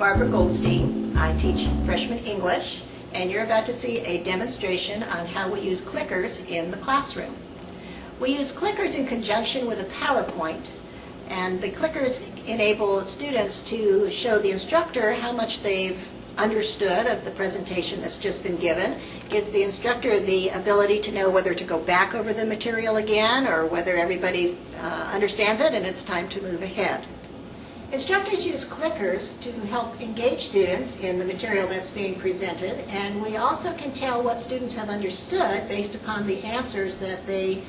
Barbara Goldstein. I teach freshman English, and you're about to see a demonstration on how we use clickers in the classroom. We use clickers in conjunction with a PowerPoint, and the clickers enable students to show the instructor how much they've understood of the presentation that's just been given. Gives the instructor the ability to know whether to go back over the material again or whether everybody understands it and it's time to move ahead. Instructors use clickers to help engage students in the material that's being presented, and we also can tell what students have understood based upon the answers that they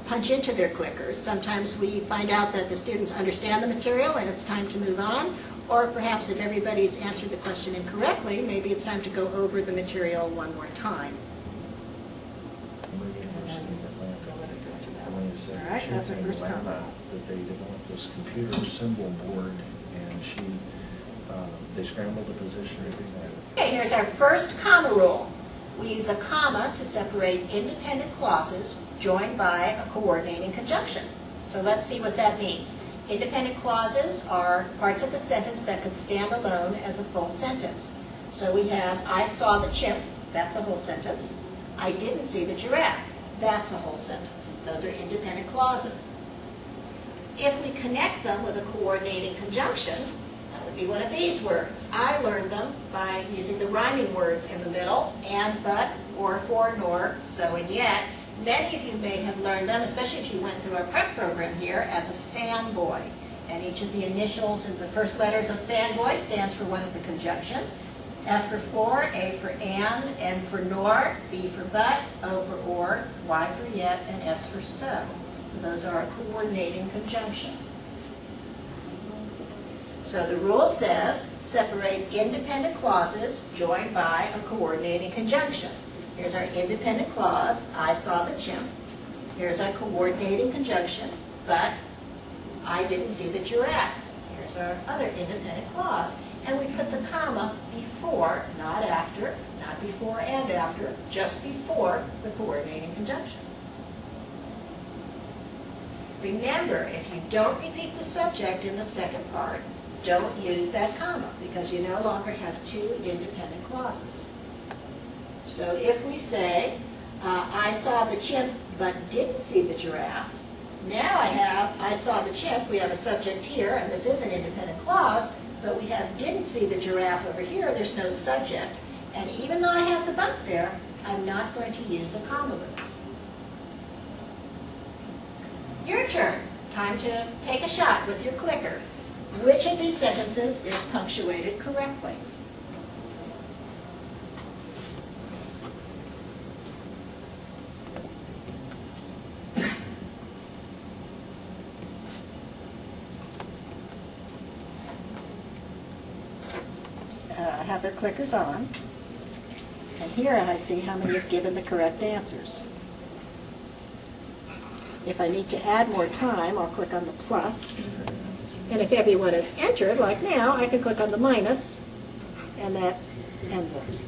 punch into their clickers. Sometimes we find out that the students understand the material and it's time to move on, or perhaps if everybody's answered the question incorrectly, maybe it's time to go over the material one more time. All right, that's our first comment. That they developed this computer symbol board, and they scrambled the position every day. Okay, here's our first comma rule. We use a comma to separate independent clauses joined by a coordinating conjunction. So let's see what that means. Independent clauses are parts of the sentence that could stand alone as a full sentence. So we have, I saw the chimp, that's a whole sentence. I didn't see the giraffe, that's a whole sentence. Those are independent clauses. If we connect them with a coordinating conjunction, that would be one of these words. I learned them by using the rhyming words in the middle, and, but, or, for, nor, so, and yet. Many of you may have learned them, especially if you went through our prep program here, as a fanboy. And each of the initials and the first letters of fanboy stands for one of the conjunctions. F for, A for and, N for nor, B for but, O for or, Y for yet, and S for so. So those are our coordinating conjunctions. So the rule says, separate independent clauses joined by a coordinating conjunction. Here's our independent clause, I saw the chimp. Here's our coordinating conjunction, but I didn't see the giraffe. Here's our other independent clause. And we put the comma before, not after, not before and after, just before the coordinating conjunction. Remember, if you don't repeat the subject in the second part, don't use that comma, because you no longer have two independent clauses. So if we say, I saw the chimp but didn't see the giraffe, now I saw the chimp, we have a subject here, and this is an independent clause, but we have didn't see the giraffe over here, there's no subject. And even though I have the but there, I'm not going to use a comma with it. Your turn. Time to take a shot with your clicker. Which of these sentences is punctuated correctly? Have their clickers on, and here I see how many have given the correct answers. If I need to add more time, I'll click on the plus, and if everyone is entered, like now, I can click on the minus, and that ends us.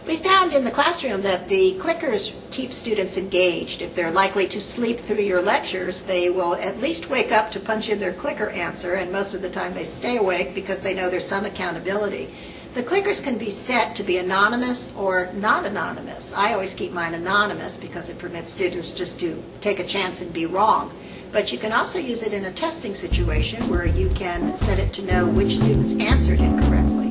We found in the classroom that the clickers keep students engaged. If they're likely to sleep through your lectures, they will at least wake up to punch in their clicker answer, and most of the time they stay awake because they know there's some accountability. The clickers can be set to be anonymous or not anonymous. I always keep mine anonymous because it permits students just to take a chance and be wrong. But you can also use it in a testing situation where you can set it to know which students answered incorrectly.